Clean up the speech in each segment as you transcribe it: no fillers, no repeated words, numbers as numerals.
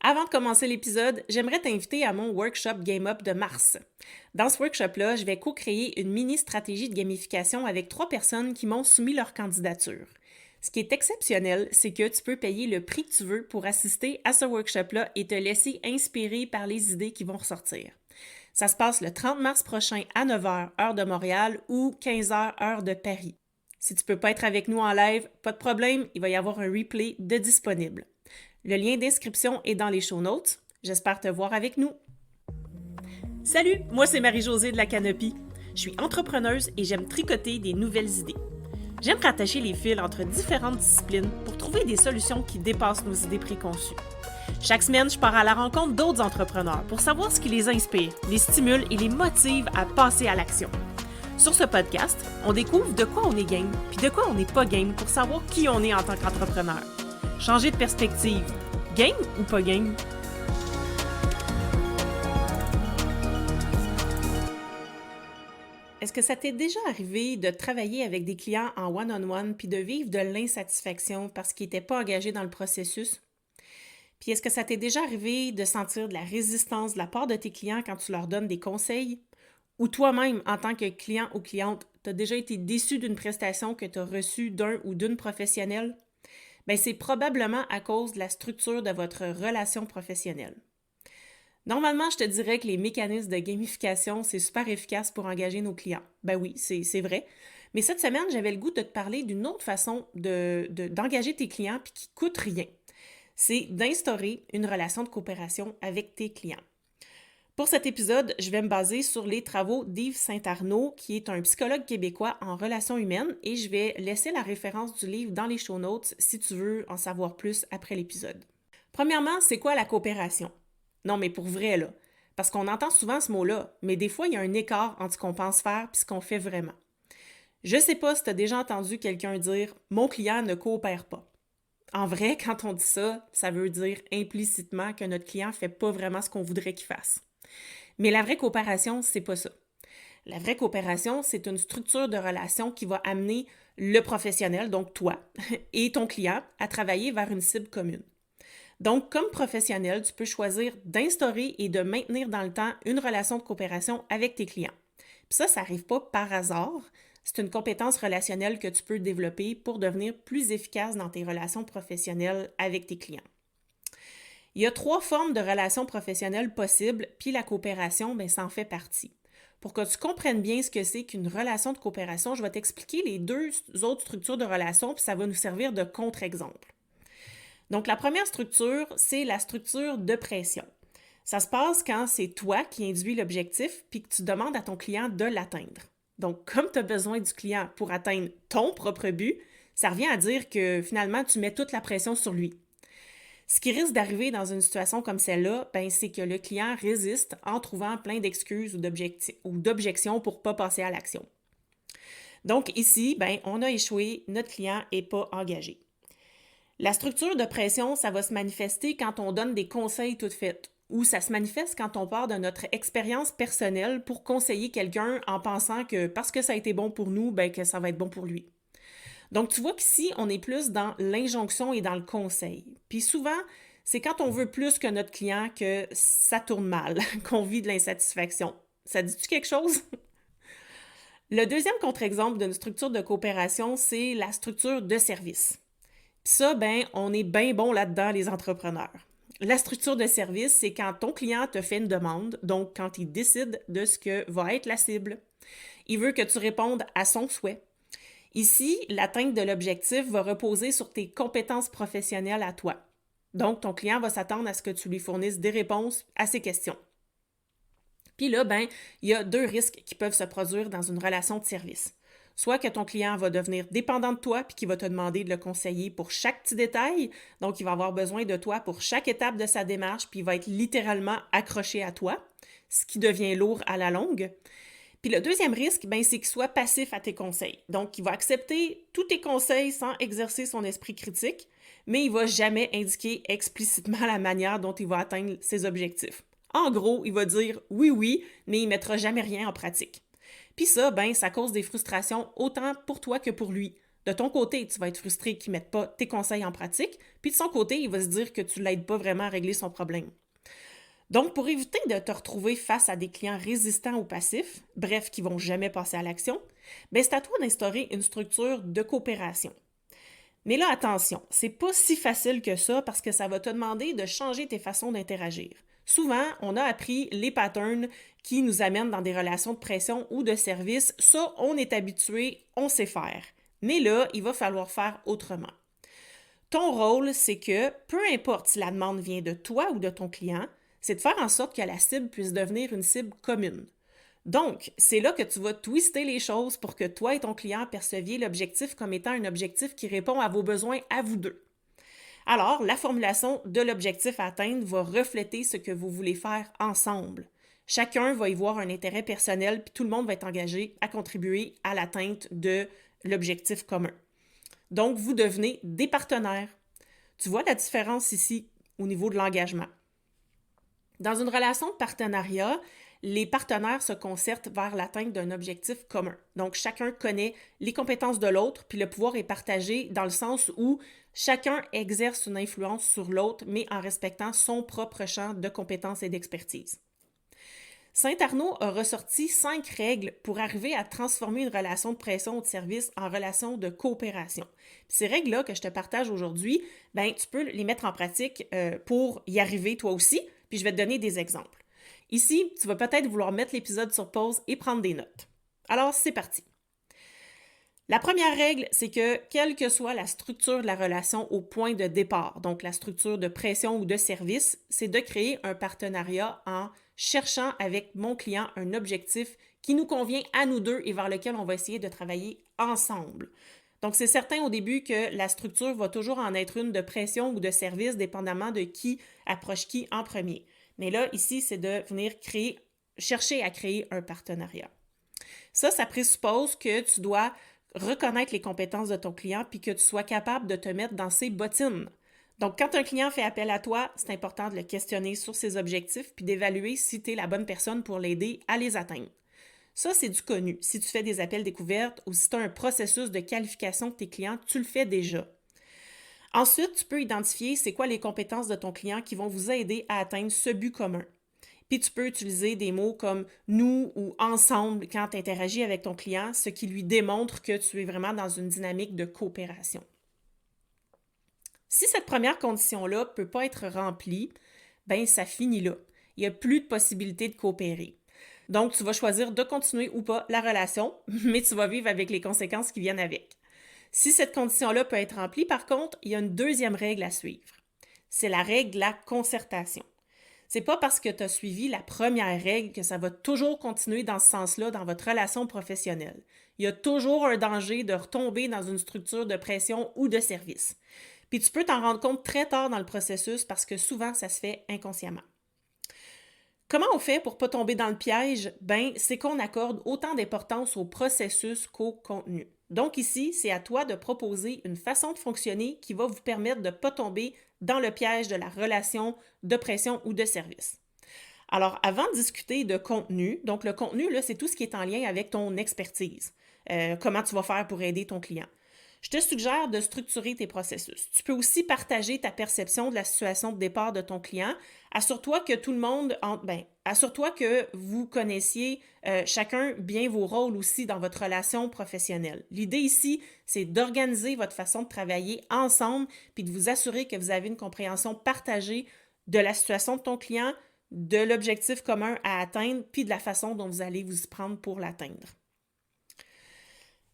Avant de commencer l'épisode, j'aimerais t'inviter à mon workshop Game Up de mars. Dans ce workshop-là, je vais co-créer une mini-stratégie de gamification avec 3 personnes qui m'ont soumis leur candidature. Ce qui est exceptionnel, c'est que tu peux payer le prix que tu veux pour assister à ce workshop-là et te laisser inspirer par les idées qui vont ressortir. Ça se passe le 30 mars prochain à 9h, heure de Montréal, ou 15h, heure de Paris. Si tu ne peux pas être avec nous en live, pas de problème, il va y avoir un replay de disponible. Le lien d'inscription est dans les show notes. J'espère te voir avec nous. Salut, moi c'est Marie-Josée de la Canopy. Je suis entrepreneuse et j'aime tricoter des nouvelles idées. J'aime rattacher les fils entre différentes disciplines pour trouver des solutions qui dépassent nos idées préconçues. Chaque semaine, je pars à la rencontre d'autres entrepreneurs pour savoir ce qui les inspire, les stimule et les motive à passer à l'action. Sur ce podcast, on découvre de quoi on est game puis de quoi on n'est pas game pour savoir qui on est en tant qu'entrepreneur. Changer de perspective. Game ou pas game? Est-ce que ça t'est déjà arrivé de travailler avec des clients en one-on-one puis de vivre de l'insatisfaction parce qu'ils n'étaient pas engagés dans le processus? Puis est-ce que ça t'est déjà arrivé de sentir de la résistance de la part de tes clients quand tu leur donnes des conseils? Ou toi-même, en tant que client ou cliente, tu as déjà été déçu d'une prestation que tu as reçue d'un ou d'une professionnelle? Bien, c'est probablement à cause de la structure de votre relation professionnelle. Normalement, je te dirais que les mécanismes de gamification, c'est super efficace pour engager nos clients. Ben oui, c'est vrai. Mais cette semaine, j'avais le goût de te parler d'une autre façon d'engager tes clients puis qui coûte rien. C'est d'instaurer une relation de coopération avec tes clients. Pour cet épisode, je vais me baser sur les travaux d'Yves Saint-Arnaud, qui est un psychologue québécois en relations humaines, et je vais laisser la référence du livre dans les show notes si tu veux en savoir plus après l'épisode. Premièrement, c'est quoi la coopération? Non, mais pour vrai, là. Parce qu'on entend souvent ce mot-là, mais des fois, il y a un écart entre ce qu'on pense faire et ce qu'on fait vraiment. Je sais pas si tu as déjà entendu quelqu'un dire « mon client ne coopère pas ». En vrai, quand on dit ça, ça veut dire implicitement que notre client fait pas vraiment ce qu'on voudrait qu'il fasse. Mais la vraie coopération, c'est pas ça. La vraie coopération, c'est une structure de relation qui va amener le professionnel, donc toi, et ton client à travailler vers une cible commune. Donc, comme professionnel, tu peux choisir d'instaurer et de maintenir dans le temps une relation de coopération avec tes clients. Puis ça n'arrive pas par hasard. C'est une compétence relationnelle que tu peux développer pour devenir plus efficace dans tes relations professionnelles avec tes clients. Il y a 3 formes de relations professionnelles possibles, puis la coopération, bien, ça en fait partie. Pour que tu comprennes bien ce que c'est qu'une relation de coopération, je vais t'expliquer les 2 autres structures de relations, puis ça va nous servir de contre-exemple. Donc, la première structure, c'est la structure de pression. Ça se passe quand c'est toi qui induis l'objectif, puis que tu demandes à ton client de l'atteindre. Donc, comme tu as besoin du client pour atteindre ton propre but, ça revient à dire que finalement, tu mets toute la pression sur lui. Ce qui risque d'arriver dans une situation comme celle-là, ben, c'est que le client résiste en trouvant plein d'excuses ou d'objections pour ne pas passer à l'action. Donc ici, ben, on a échoué, notre client n'est pas engagé. La structure de pression, ça va se manifester quand on donne des conseils tout faits, ou ça se manifeste quand on part de notre expérience personnelle pour conseiller quelqu'un en pensant que parce que ça a été bon pour nous, ben, que ça va être bon pour lui. Donc, tu vois qu'ici, on est plus dans l'injonction et dans le conseil. Puis souvent, c'est quand on veut plus que notre client que ça tourne mal, qu'on vit de l'insatisfaction. Ça dit-tu quelque chose? Le deuxième contre-exemple d'une structure de coopération, c'est la structure de service. Puis ça, ben, on est bien bon là-dedans, les entrepreneurs. La structure de service, c'est quand ton client te fait une demande, donc quand il décide de ce que va être la cible. Il veut que tu répondes à son souhait. Ici, l'atteinte de l'objectif va reposer sur tes compétences professionnelles à toi. Donc, ton client va s'attendre à ce que tu lui fournisses des réponses à ses questions. Puis là, ben, il y a 2 risques qui peuvent se produire dans une relation de service. Soit que ton client va devenir dépendant de toi puis qu'il va te demander de le conseiller pour chaque petit détail, donc il va avoir besoin de toi pour chaque étape de sa démarche puis il va être littéralement accroché à toi, ce qui devient lourd à la longue. Puis le deuxième risque, ben, c'est qu'il soit passif à tes conseils. Donc, il va accepter tous tes conseils sans exercer son esprit critique, mais il ne va jamais indiquer explicitement la manière dont il va atteindre ses objectifs. En gros, il va dire oui, oui, mais il ne mettra jamais rien en pratique. Puis ça, ben, ça cause des frustrations autant pour toi que pour lui. De ton côté, tu vas être frustré qu'il ne mette pas tes conseils en pratique, puis de son côté, il va se dire que tu ne l'aides pas vraiment à régler son problème. Donc, pour éviter de te retrouver face à des clients résistants ou passifs, bref, qui ne vont jamais passer à l'action, c'est à toi d'instaurer une structure de coopération. Mais là, attention, c'est pas si facile que ça parce que ça va te demander de changer tes façons d'interagir. Souvent, on a appris les patterns qui nous amènent dans des relations de pression ou de service. Ça, on est habitué, on sait faire. Mais là, il va falloir faire autrement. Ton rôle, c'est que, peu importe si la demande vient de toi ou de ton client, c'est de faire en sorte que la cible puisse devenir une cible commune. Donc, c'est là que tu vas twister les choses pour que toi et ton client perceviez l'objectif comme étant un objectif qui répond à vos besoins à vous deux. Alors, la formulation de l'objectif à atteindre va refléter ce que vous voulez faire ensemble. Chacun va y voir un intérêt personnel, puis tout le monde va être engagé à contribuer à l'atteinte de l'objectif commun. Donc, vous devenez des partenaires. Tu vois la différence ici au niveau de l'engagement. Dans une relation de partenariat, les partenaires se concertent vers l'atteinte d'un objectif commun. Donc, chacun connaît les compétences de l'autre, puis le pouvoir est partagé dans le sens où chacun exerce une influence sur l'autre, mais en respectant son propre champ de compétences et d'expertise. Saint-Arnaud a ressorti 5 règles pour arriver à transformer une relation de pression ou de service en relation de coopération. Puis ces règles-là que je te partage aujourd'hui, tu peux les mettre en pratique pour y arriver toi aussi, puis je vais te donner des exemples. Ici, tu vas peut-être vouloir mettre l'épisode sur pause et prendre des notes. Alors, c'est parti. La première règle, c'est que quelle que soit la structure de la relation au point de départ, donc la structure de pression ou de service, c'est de créer un partenariat en cherchant avec mon client un objectif qui nous convient à nous deux et vers lequel on va essayer de travailler ensemble. Donc, c'est certain au début que la structure va toujours en être une de pression ou de service, dépendamment de qui approche qui en premier. Mais là, ici, c'est de venir chercher à créer un partenariat. Ça présuppose que tu dois reconnaître les compétences de ton client puis que tu sois capable de te mettre dans ses bottines. Donc, quand un client fait appel à toi, c'est important de le questionner sur ses objectifs puis d'évaluer si tu es la bonne personne pour l'aider à les atteindre. Ça, c'est du connu. Si tu fais des appels découvertes ou si tu as un processus de qualification de tes clients, tu le fais déjà. Ensuite, tu peux identifier c'est quoi les compétences de ton client qui vont vous aider à atteindre ce but commun. Puis tu peux utiliser des mots comme nous ou ensemble quand tu interagis avec ton client, ce qui lui démontre que tu es vraiment dans une dynamique de coopération. Si cette première condition-là ne peut pas être remplie, ça finit là. Il n'y a plus de possibilité de coopérer. Donc, tu vas choisir de continuer ou pas la relation, mais tu vas vivre avec les conséquences qui viennent avec. Si cette condition-là peut être remplie, par contre, il y a une deuxième règle à suivre. C'est la règle de la concertation. C'est pas parce que tu as suivi la première règle que ça va toujours continuer dans ce sens-là dans votre relation professionnelle. Il y a toujours un danger de retomber dans une structure de pression ou de service. Puis tu peux t'en rendre compte très tard dans le processus parce que souvent, ça se fait inconsciemment. Comment on fait pour ne pas tomber dans le piège? C'est qu'on accorde autant d'importance au processus qu'au contenu. Donc ici, c'est à toi de proposer une façon de fonctionner qui va vous permettre de ne pas tomber dans le piège de la relation de pression ou de service. Alors, avant de discuter de contenu, donc le contenu, là, c'est tout ce qui est en lien avec ton expertise. Comment tu vas faire pour aider ton client. Je te suggère de structurer tes processus. Tu peux aussi partager ta perception de la situation de départ de ton client. Assure-toi que assure-toi que vous connaissiez chacun bien vos rôles aussi dans votre relation professionnelle. L'idée ici, c'est d'organiser votre façon de travailler ensemble puis de vous assurer que vous avez une compréhension partagée de la situation de ton client, de l'objectif commun à atteindre puis de la façon dont vous allez vous y prendre pour l'atteindre.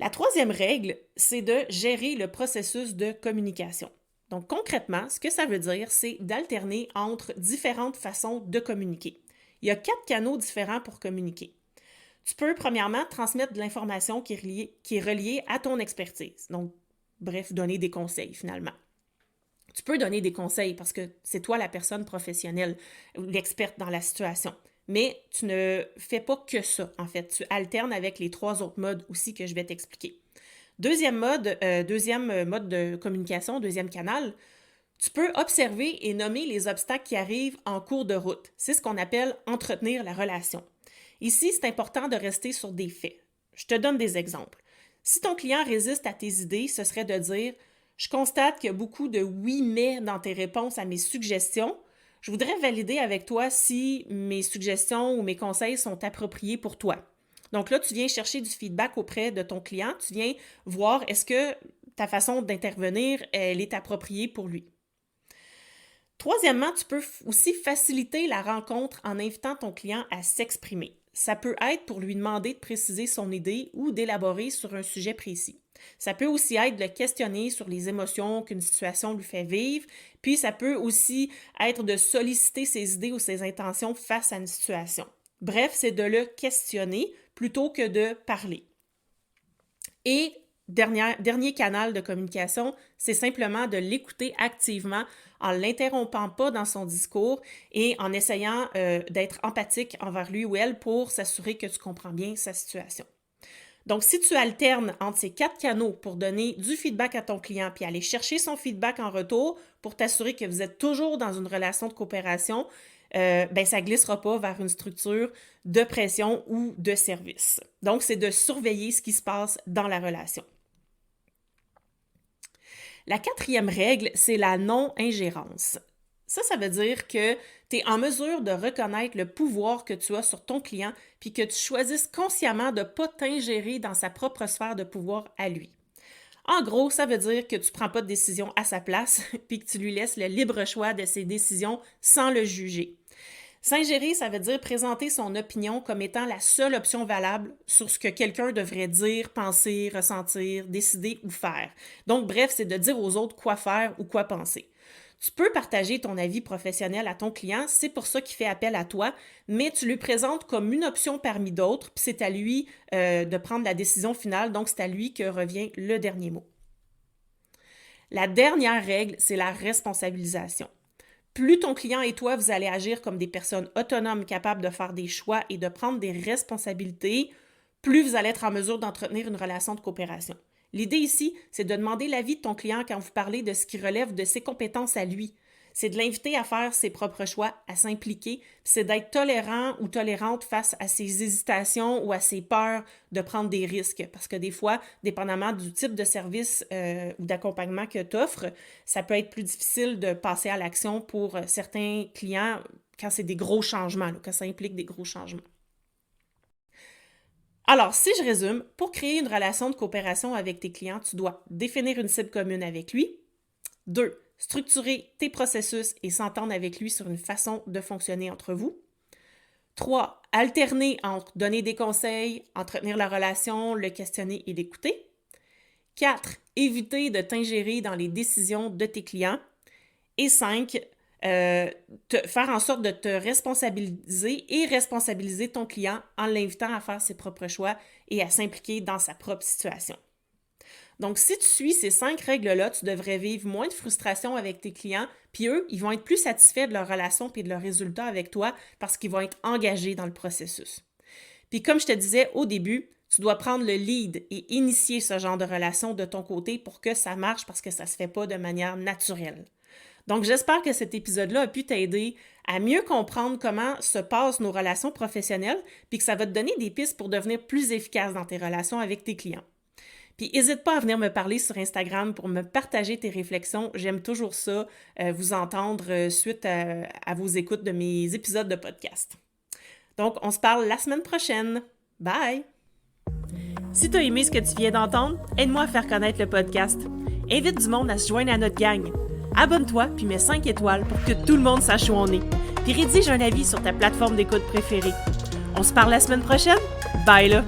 La troisième règle, c'est de gérer le processus de communication. Donc concrètement, ce que ça veut dire, c'est d'alterner entre différentes façons de communiquer. Il y a 4 canaux différents pour communiquer. Tu peux premièrement transmettre de l'information qui est reliée à ton expertise. Donc, bref, donner des conseils finalement. Tu peux donner des conseils parce que c'est toi la personne professionnelle, l'experte dans la situation. Mais tu ne fais pas que ça, en fait. Tu alternes avec les 3 autres modes aussi que je vais t'expliquer. Deuxième mode de communication, deuxième canal, tu peux observer et nommer les obstacles qui arrivent en cours de route. C'est ce qu'on appelle entretenir la relation. Ici, c'est important de rester sur des faits. Je te donne des exemples. Si ton client résiste à tes idées, ce serait de dire « Je constate qu'il y a beaucoup de oui mais dans tes réponses à mes suggestions. Je voudrais valider avec toi si mes suggestions ou mes conseils sont appropriés pour toi. » Donc là, tu viens chercher du feedback auprès de ton client, tu viens voir est-ce que ta façon d'intervenir, elle est appropriée pour lui. Troisièmement, tu peux aussi faciliter la rencontre en invitant ton client à s'exprimer. Ça peut être pour lui demander de préciser son idée ou d'élaborer sur un sujet précis. Ça peut aussi être de le questionner sur les émotions qu'une situation lui fait vivre, puis ça peut aussi être de solliciter ses idées ou ses intentions face à une situation. Bref, c'est de le questionner plutôt que de parler. Et dernier canal de communication, c'est simplement de l'écouter activement en ne l'interrompant pas dans son discours et en essayant d'être empathique envers lui ou elle pour s'assurer que tu comprends bien sa situation. Donc, si tu alternes entre ces 4 canaux pour donner du feedback à ton client puis aller chercher son feedback en retour pour t'assurer que vous êtes toujours dans une relation de coopération, ça ne glissera pas vers une structure de pression ou de service. Donc, c'est de surveiller ce qui se passe dans la relation. La 4e règle, c'est la non-ingérence. Ça veut dire que tu es en mesure de reconnaître le pouvoir que tu as sur ton client puis que tu choisisses consciemment de ne pas t'ingérer dans sa propre sphère de pouvoir à lui. En gros, ça veut dire que tu ne prends pas de décision à sa place puis que tu lui laisses le libre choix de ses décisions sans le juger. S'ingérer, ça veut dire présenter son opinion comme étant la seule option valable sur ce que quelqu'un devrait dire, penser, ressentir, décider ou faire. Donc, bref, c'est de dire aux autres quoi faire ou quoi penser. Tu peux partager ton avis professionnel à ton client, c'est pour ça qu'il fait appel à toi, mais tu lui présentes comme une option parmi d'autres, puis c'est à lui de prendre la décision finale, donc c'est à lui que revient le dernier mot. La dernière règle, c'est la responsabilisation. Plus ton client et toi, vous allez agir comme des personnes autonomes capables de faire des choix et de prendre des responsabilités, plus vous allez être en mesure d'entretenir une relation de coopération. L'idée ici, c'est de demander l'avis de ton client quand vous parlez de ce qui relève de ses compétences à lui. C'est de l'inviter à faire ses propres choix, à s'impliquer, c'est d'être tolérant ou tolérante face à ses hésitations ou à ses peurs de prendre des risques. Parce que des fois, dépendamment du type de service ou d'accompagnement que tu offres, ça peut être plus difficile de passer à l'action pour certains clients quand c'est des gros changements, quand ça implique des gros changements. Alors, si je résume, pour créer une relation de coopération avec tes clients, tu dois définir une cible commune avec lui. 2. Structurer tes processus et s'entendre avec lui sur une façon de fonctionner entre vous. 3. Alterner entre donner des conseils, entretenir la relation, le questionner et l'écouter. 4. Éviter de t'ingérer dans les décisions de tes clients. Et 5. Faire en sorte de te responsabiliser et responsabiliser ton client en l'invitant à faire ses propres choix et à s'impliquer dans sa propre situation. Donc, si tu suis ces 5 règles-là, tu devrais vivre moins de frustration avec tes clients, puis eux, ils vont être plus satisfaits de leur relation et de leurs résultats avec toi parce qu'ils vont être engagés dans le processus. Puis comme je te disais au début, tu dois prendre le lead et initier ce genre de relation de ton côté pour que ça marche parce que ça ne se fait pas de manière naturelle. Donc, j'espère que cet épisode-là a pu t'aider à mieux comprendre comment se passent nos relations professionnelles puis que ça va te donner des pistes pour devenir plus efficace dans tes relations avec tes clients. Puis, n'hésite pas à venir me parler sur Instagram pour me partager tes réflexions. J'aime toujours ça, vous entendre suite à vos écoutes de mes épisodes de podcast. Donc, on se parle la semaine prochaine. Bye! Si tu as aimé ce que tu viens d'entendre, aide-moi à faire connaître le podcast. Invite du monde à se joindre à notre gang. Abonne-toi puis mets 5 étoiles pour que tout le monde sache où on est. Puis rédige un avis sur ta plateforme d'écoute préférée. On se parle la semaine prochaine? Bye là!